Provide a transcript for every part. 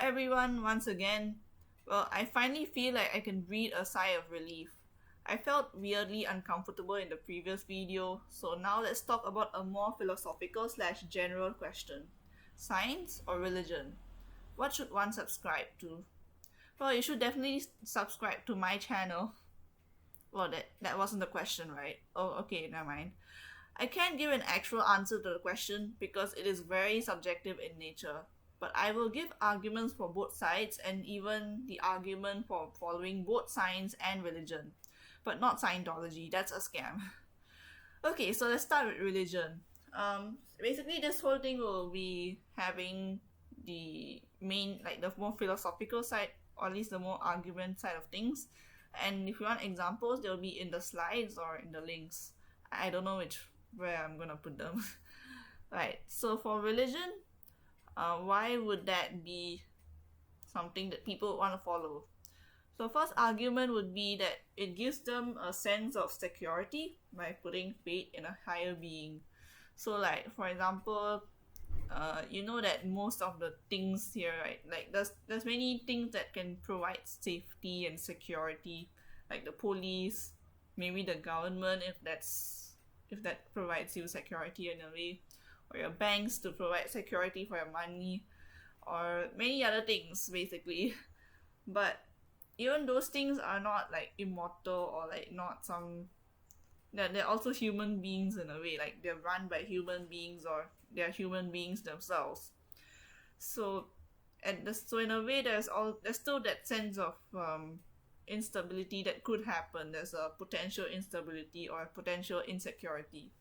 everyone, once again. Well, I finally feel like I can breathe a sigh of relief. I felt weirdly uncomfortable in the previous video, so now let's talk about a more philosophical slash general question. Science or religion? What should one subscribe to? Well, you should definitely subscribe to my channel. Well, that wasn't the question, right? Oh, okay, never mind. I can't give an actual answer to the question because it is very subjective in nature. But I will give arguments for both sides and even the argument for following both science and religion. But not Scientology, that's a scam. Okay, so let's start with religion. Basically, this whole thing will be having the main, like the more philosophical side, or at least the more argument side of things. And if you want examples, they'll be in the slides or in the links. I don't know which where I'm gonna put them. Right. So for religion, why would that be something that people want to follow? So first argument would be that it gives them a sense of security by putting faith in a higher being. So like for example, you know that most of the things here, right? Like there's many things that can provide safety and security, like the police, maybe the government if that provides you security in a way, or your banks to provide security for your money, or many other things basically. But even those things are not like immortal or like not some they're also human beings in a way, like they're run by human beings or they're human beings themselves. So so in a way there's still that sense of instability that could happen. There's a potential instability or potential insecurity.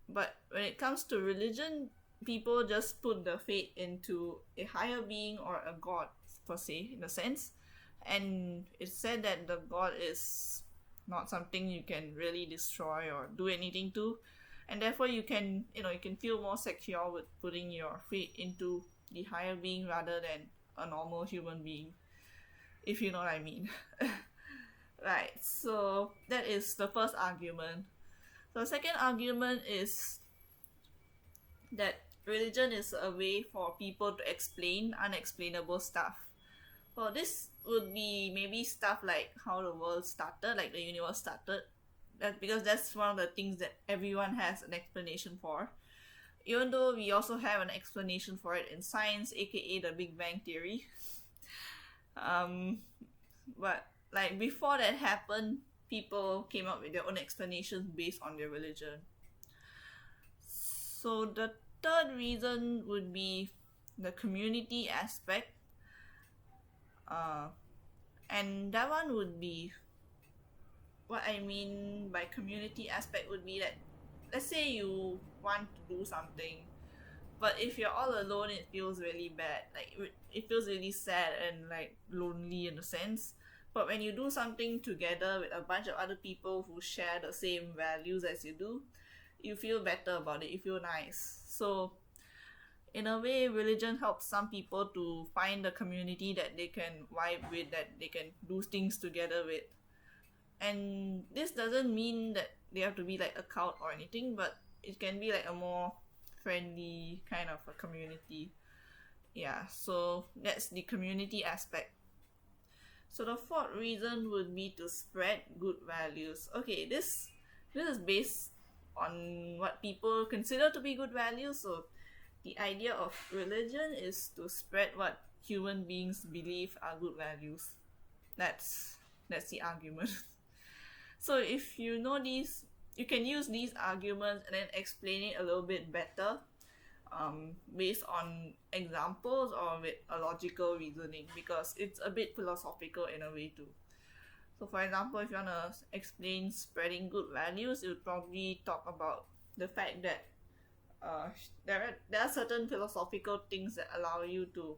But when it comes to religion, people just put the faith into a higher being or a god per se, in a sense. And it's said that the god is not something you can really destroy or do anything to, and therefore you can feel more secure with putting your faith into the higher being rather than a normal human being, if you know what I mean. Right, so that is the first argument. So the second argument is that religion is a way for people to explain unexplainable stuff. Well, this would be maybe stuff like how the world started, like the universe started. Because that's one of the things that everyone has an explanation for. Even though we also have an explanation for it in science, aka the Big Bang Theory. Um, but like before that happened, people came up with their own explanations based on their religion. So the third reason would be the community aspect. And that one would be, what I mean by community aspect would be that, let's say you want to do something, but if you're all alone, it feels really bad. Like it feels really sad and like lonely in a sense. But when you do something together with a bunch of other people who share the same values as you do, you feel better about it. You feel nice. So in a way, religion helps some people to find a community that they can vibe with, that they can do things together with. And this doesn't mean that they have to be like a cult or anything, but it can be like a more friendly kind of a community. Yeah, so that's the community aspect. So the fourth reason would be to spread good values. Okay, this is based on what people consider to be good values. So the idea of religion is to spread what human beings believe are good values. That's the argument. So if you know these, you can use these arguments and then explain it a little bit better, based on examples or with a logical reasoning, because it's a bit philosophical in a way too. So for example, if you want to explain spreading good values, you would probably talk about the fact that there are certain philosophical things that allow you to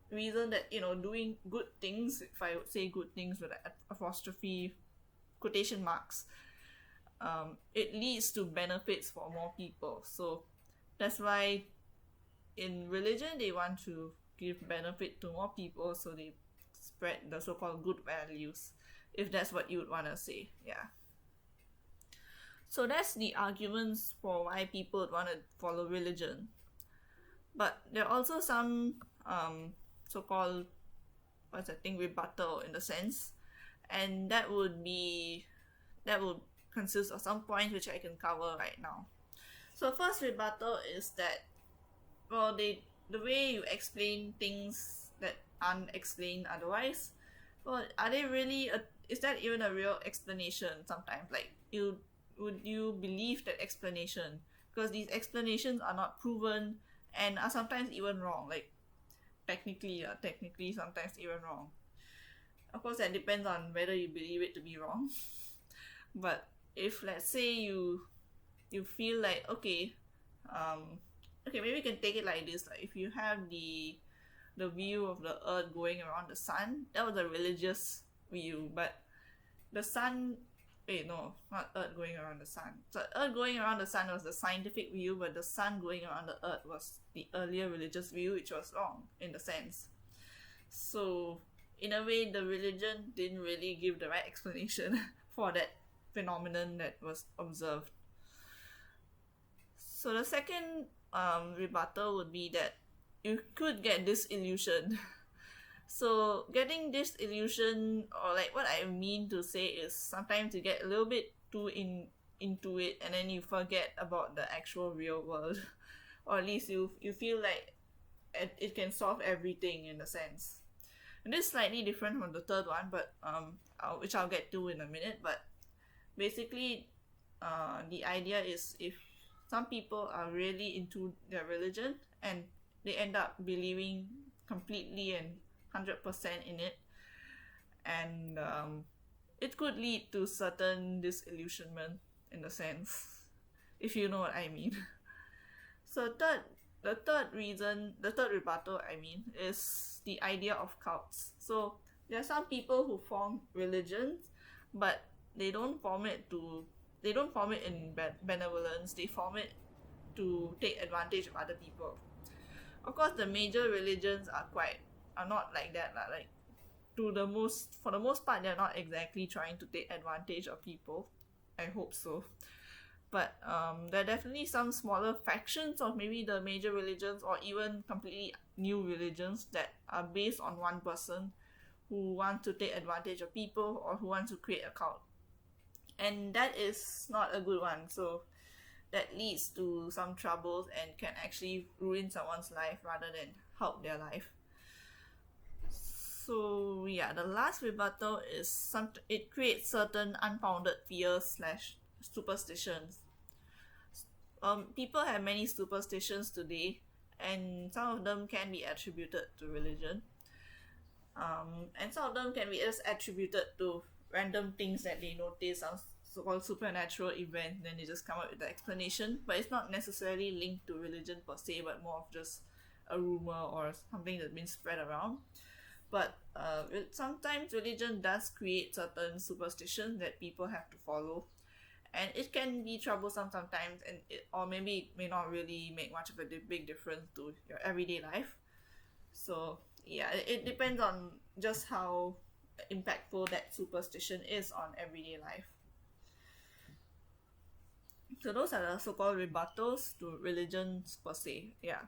reason that doing good things, if I would say good things with apostrophe quotation marks, it leads to benefits for more people. So that's why in religion they want to give benefit to more people, so they spread the so-called good values, if that's what you would want to say. Yeah, so that's the arguments for why people would want to follow religion. But there are also some so-called what's that thing rebuttal in the sense, and that would consist of some points which I can cover right now. So first rebuttal is that, well, the way you explain things that aren't explained otherwise, well, are they really is that even a real explanation sometimes? Like, would you believe that explanation? Because these explanations are not proven and are sometimes even wrong. Like, technically sometimes even wrong. Of course, that depends on whether you believe it to be wrong. But if, let's say, you feel like, okay, maybe you can take it like this. Like, if you have the view of the earth going around the sun, that was a religious view. But the sun, wait, no, not earth going around the sun. So earth going around the sun was the scientific view, but the sun going around the earth was the earlier religious view, which was wrong in the sense. So in a way, the religion didn't really give the right explanation for that phenomenon that was observed. So the second rebuttal would be that you could get this illusion. So getting this illusion, or like what I mean to say is, sometimes you get a little bit too into it and then you forget about the actual real world. Or at least you feel like it can solve everything in a sense. And this is slightly different from the third one, but which I'll get to in a minute. But basically, the idea is, if some people are really into their religion and they end up believing completely and 100% in it, and it could lead to certain disillusionment in a sense, if you know what I mean. So the third rebuttal I mean, is the idea of cults. So there are some people who form religions, but they don't form it in benevolence. They form it to take advantage of other people. Of course, the major religions are not like that lah. Like, for the most part, they're not exactly trying to take advantage of people. I hope so. But there are definitely some smaller factions of maybe the major religions, or even completely new religions that are based on one person who wants to take advantage of people, or who wants to create a cult. And that is not a good one. So that leads to some troubles and can actually ruin someone's life rather than help their life. So yeah, the last rebuttal is it creates certain unfounded fears / superstitions. People have many superstitions today, and some of them can be attributed to religion. And some of them can be just attributed to random things that they notice, some so-called supernatural events, then they just come up with the explanation. But it's not necessarily linked to religion per se, but more of just a rumor or something that's been spread around. But sometimes religion does create certain superstitions that people have to follow, and it can be troublesome sometimes, or maybe it may not really make much of a big difference to your everyday life. So yeah, it depends on just how impactful that superstition is on everyday life. So those are the so-called rebuttals to religions per se. Yeah.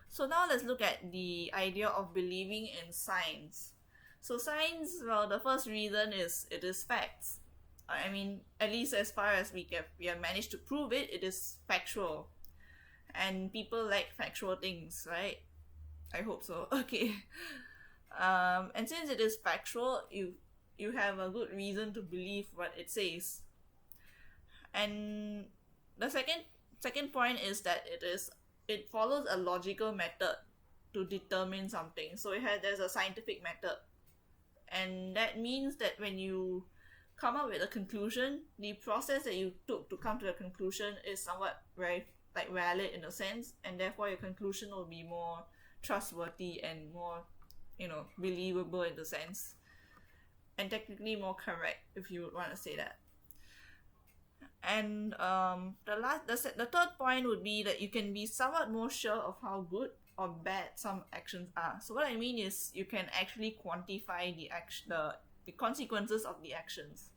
So now let's look at the idea of believing in science. So science, well, the first reason is it is facts. I mean, at least as far as we have managed to prove it, it is factual. And people like factual things, right? I hope so. Okay. And since it is factual, you have a good reason to believe what it says. And the second point is that it follows a logical method to determine something. So there's a scientific method, and that means that when you come up with a conclusion, the process that you took to come to the conclusion is somewhat very valid in a sense, and therefore your conclusion will be more trustworthy and more believable in the sense, and technically more correct, if you would want to say that. And the third point would be that you can be somewhat more sure of how good or bad some actions are. So what I mean is, you can actually quantify the consequences of the actions.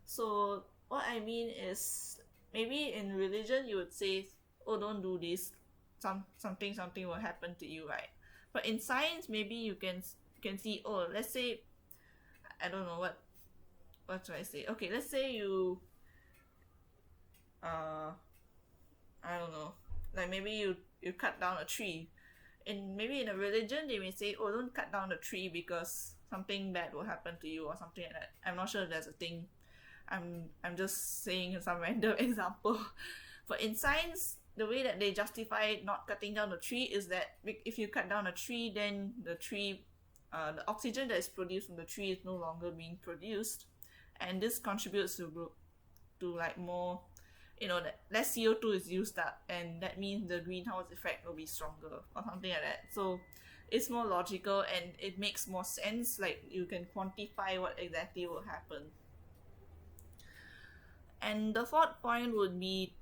So what I mean is, maybe in religion you would say, oh, don't do this, something will happen to you, right? But in science, maybe you can see, oh, let's say, I don't know what should I say. Okay, let's say you uh I don't know, like maybe you cut down a tree. And maybe in a religion they may say, oh, don't cut down the tree because something bad will happen to you or something like that. I'm not sure if there's a thing. I'm just saying some random example. But in science, the way that they justify not cutting down the tree is that if you cut down a tree, then the oxygen that is produced from the tree is no longer being produced, and this contributes to like more, that less CO2 is used up, and that means the greenhouse effect will be stronger or something like that. So it's more logical and it makes more sense, like you can quantify what exactly will happen. And the fourth point would be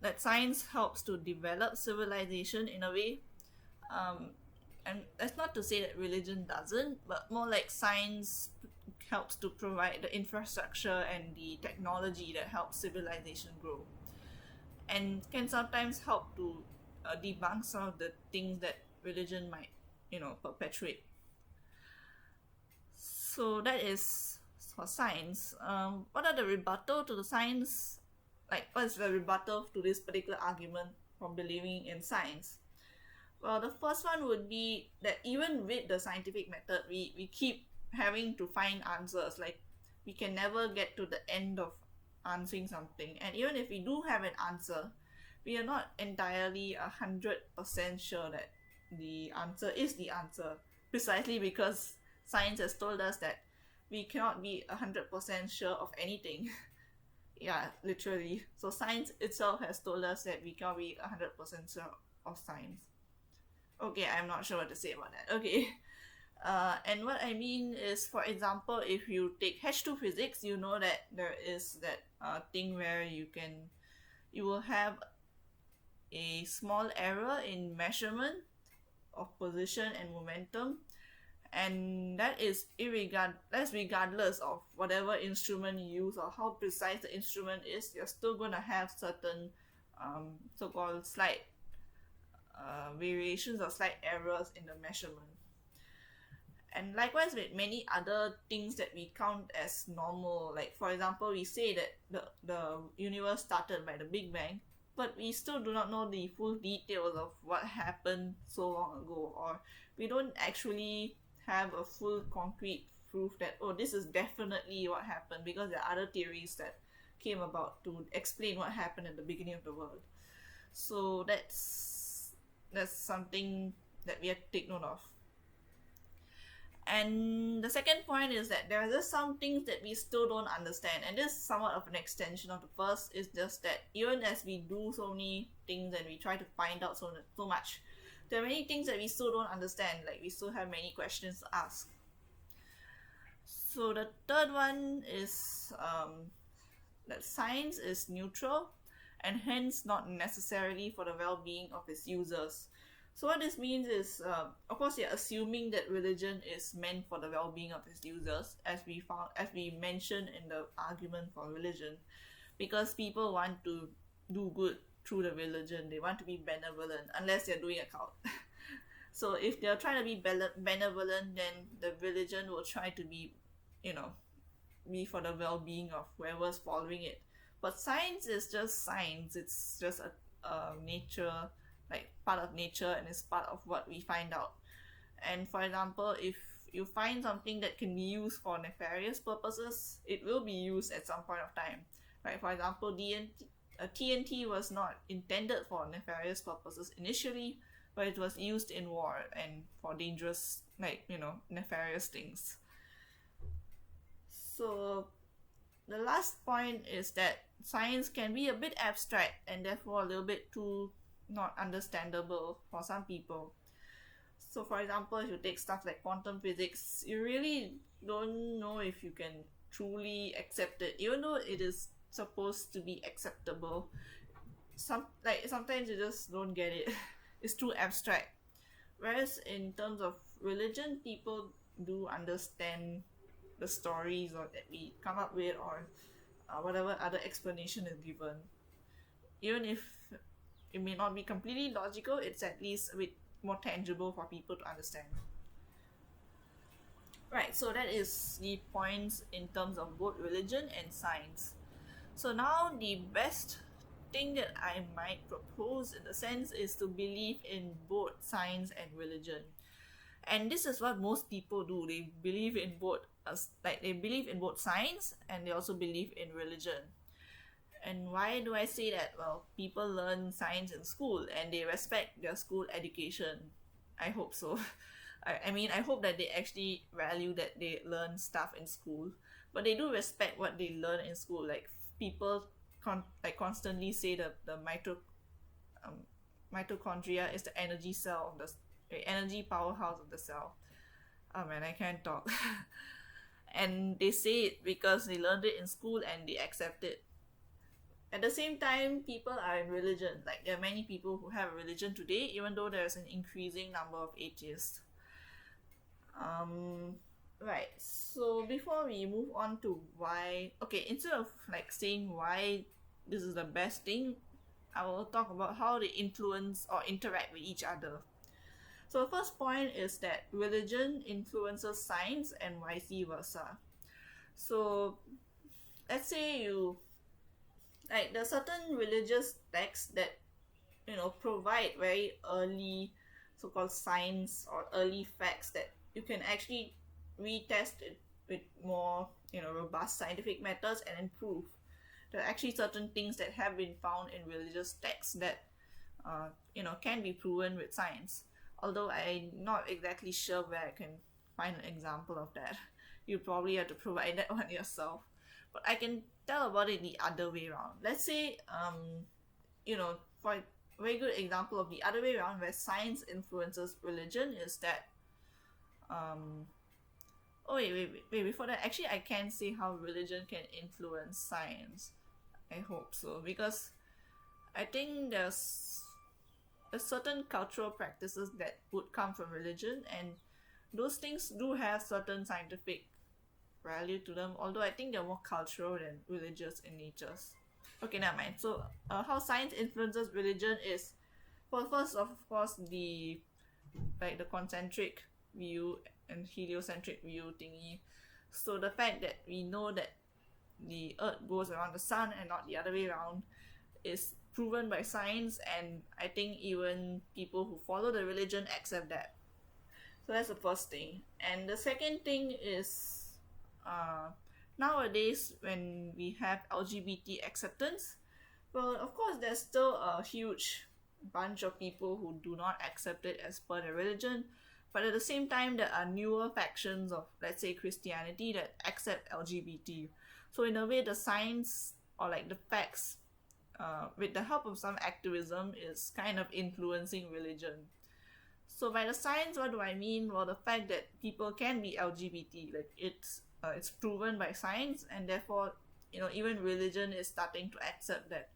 that science helps to develop civilization in a way. um, and that's not to say that religion doesn't, but more like science helps to provide the infrastructure and the technology that helps civilization grow, and can sometimes help to debunk some of the things that religion might, perpetuate. So that is for science. What are the rebuttal to the science? Like, what is the rebuttal to this particular argument from believing in science? Well, the first one would be that even with the scientific method, we keep having to find answers. Like, we can never get to the end of answering something. And even if we do have an answer, we are not entirely 100% sure that the answer is the answer. Precisely because science has told us that we cannot be 100% sure of anything. Yeah, literally. So science itself has told us that we cannot be 100% sure of science. Okay, I'm not sure what to say about that. Okay. And what I mean is, for example, if you take H2 physics, you know that there is that thing where you will have a small error in measurement of position and momentum, and that's regardless of whatever instrument you use or how precise the instrument is. You're still gonna have certain so-called slight variations or slight errors in the measurement. And likewise with many other things that we count as normal, like for example, we say that the universe started by the Big Bang, but we still do not know the full details of what happened so long ago, or we don't actually have a full concrete proof that, oh, this is definitely what happened, because there are other theories that came about to explain what happened at the beginning of the world. So that's something that we have to take note of. And the second point is that there are just some things that we still don't understand, and this is somewhat of an extension of the first. Is just that even as we do so many things and we try to find out so much, there are many things that we still don't understand. Like, we still have many questions to ask. So the third one is that science is neutral and hence not necessarily for the well-being of its users. So what this means is, of course, you're assuming that religion is meant for the well-being of its users, as we mentioned in the argument for religion, because people want to do good through the religion. They want to be benevolent, unless they're doing a cult. So if they're trying to be benevolent, then the religion will try to be, be for the well-being of whoever's following it. But science is just science. It's just a nature, like part of nature, and it's part of what we find out. And for example, if you find something that can be used for nefarious purposes, it will be used at some point of time. Right? For example, TNT was not intended for nefarious purposes initially, but it was used in war and for dangerous, nefarious things. So the last point is that science can be a bit abstract and therefore a little bit too not understandable for some people. So for example, if you take stuff like quantum physics, you really don't know if you can truly accept it, even though it is supposed to be acceptable. Sometimes you just don't get it. It's too abstract. Whereas in terms of religion, people do understand the stories or that we come up with, or whatever other explanation is given. Even if it may not be completely logical, it's at least a bit more tangible for people to understand. Right, so that is the points in terms of both religion and science. So now the best thing that I might propose in a sense is to believe in both science and religion. And this is what most people do. They believe in both, like they believe in both science and they also believe in religion. And why do I say that? Well, people learn science in school and they respect their school education. I hope so. I mean, I hope that they actually value that they learn stuff in school, but they do respect what they learn in school. Like people like constantly say the um, mitochondria is the energy cell of the energy powerhouse of the cell. Oh man, I can't talk. And they say it because they learned it in school and they accept it. At the same time, people are in religion. Like there are many people who have a religion today, even though there's an increasing number of atheists. Um, right. So before we move on to why, okay, instead of like saying why this is the best thing, I will talk about how they influence or interact with each other. So the first point is that religion influences science and vice versa. So let's say you like there are certain religious texts that provide very early so-called science or early facts that you can actually retest it with more robust scientific methods and improve. There are actually certain things that have been found in religious texts that can be proven with science, although I'm not exactly sure where I can find an example of that. You probably have to provide that one yourself, but I can tell about it the other way around. Let's say for a very good example of the other way around where science influences religion is that oh wait, before that, actually I can say how religion can influence science. I hope so, because I think there's a certain cultural practices that would come from religion, and those things do have certain scientific value to them, although I think they're more cultural than religious in natures. Okay, never mind. So how science influences religion is, well, first of course the concentric view and heliocentric view thingy. So the fact that we know that the earth goes around the sun and not the other way around is proven by science, and I think even people who follow the religion accept that. So that's the first thing. And the second thing is nowadays when we have LGBT acceptance, well, of course there's still a huge bunch of people who do not accept it as per their religion, but at the same time there are newer factions of, let's say, Christianity that accept LGBT. So in a way the science or like the facts with the help of some activism is kind of influencing religion. So by the science, what do I mean? Well, the fact that people can be LGBT, like it's proven by science, and therefore even religion is starting to accept that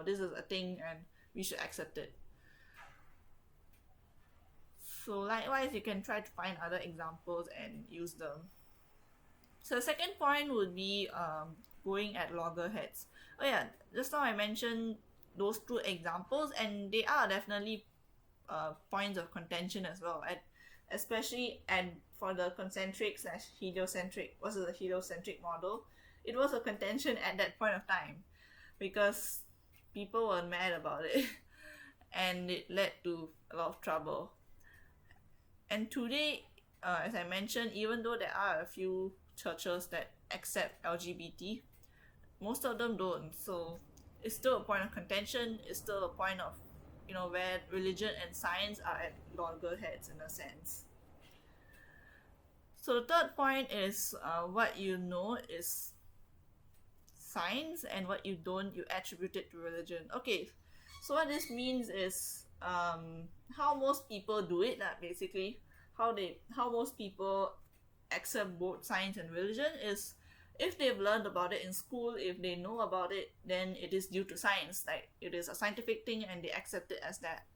this is a thing and we should accept it. So likewise, you can try to find other examples and use them. So the second point would be going at loggerheads. Oh yeah, just now I mentioned those two examples, and they are definitely points of contention as well, especially and for the concentric / heliocentric versus the heliocentric model. It was a contention at that point of time because people were mad about it and it led to a lot of trouble. And today, as I mentioned, even though there are a few churches that accept LGBT, most of them don't. So it's still a point of contention. It's still a point of where religion and science are at loggerheads in a sense. So the third point is what you know is science and what you don't, you attribute it to religion. Okay, so what this means is how most people do it, basically how most people accept both science and religion is, if they've learned about it in school, if they know about it, then it is due to science, like it is a scientific thing and they accept it as that.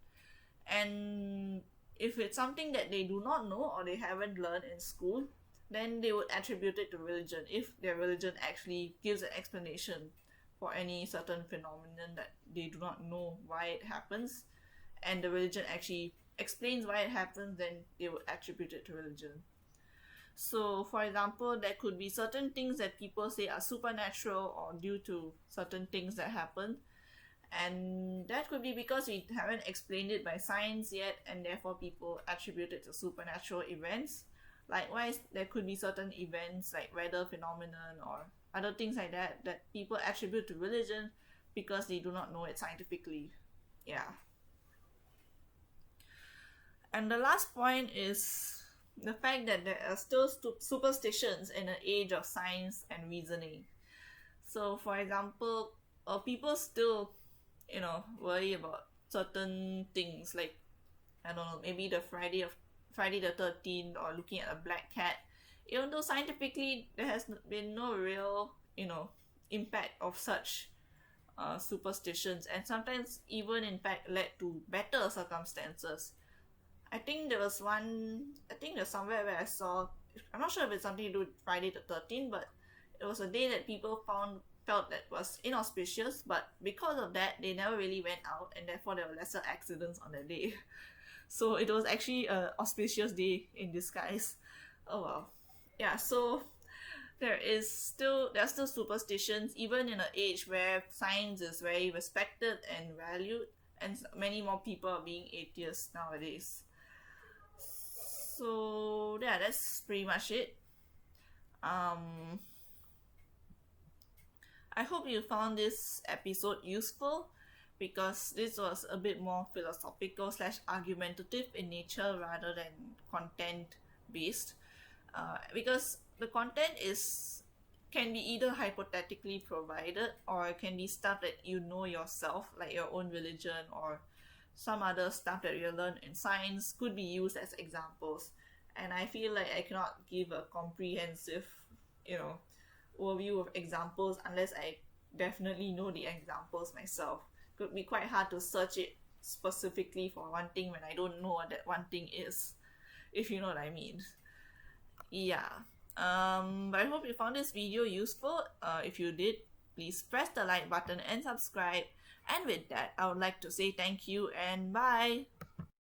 And if it's something that they do not know or they haven't learned in school, then they would attribute it to religion if their religion actually gives an explanation for any certain phenomenon that they do not know why it happens, and the religion actually explains why it happens, then they would attribute it to religion. So, for example, there could be certain things that people say are supernatural or due to certain things that happen, and that could be because we haven't explained it by science yet, and therefore people attribute it to supernatural events. Likewise, there could be certain events like weather phenomenon or other things like that that people attribute to religion because they do not know it scientifically. Yeah. And the last point is the fact that there are still superstitions in an age of science and reasoning. So, for example, people still, worry about certain things like, I don't know, maybe the Friday the 13th, or looking at a black cat. Even though scientifically there has been no real, impact of such superstitions, and sometimes even in fact led to better circumstances. I think there's somewhere where I saw, I'm not sure if it's something to do with Friday the 13th, but it was a day that people felt that was inauspicious, but because of that, they never really went out, and therefore there were lesser accidents on that day. So it was actually a auspicious day in disguise. Oh well. Yeah, so there are still superstitions even in an age where science is very respected and valued, and many more people are being atheists nowadays. So yeah, that's pretty much it. Um, I hope you found this episode useful because this was a bit more philosophical slash argumentative in nature rather than content based. Because the content is can be either hypothetically provided, or it can be stuff that you know yourself, like your own religion or some other stuff that you learn in science could be used as examples. And I feel like I cannot give a comprehensive, you know, overview of examples unless I definitely know the examples myself. Could be quite hard to search it specifically for one thing when I don't know what that one thing is, if you know what I mean. Yeah. But I hope you found this video useful. If you did, please press the like button and subscribe. And with that, I would like to say thank you and bye.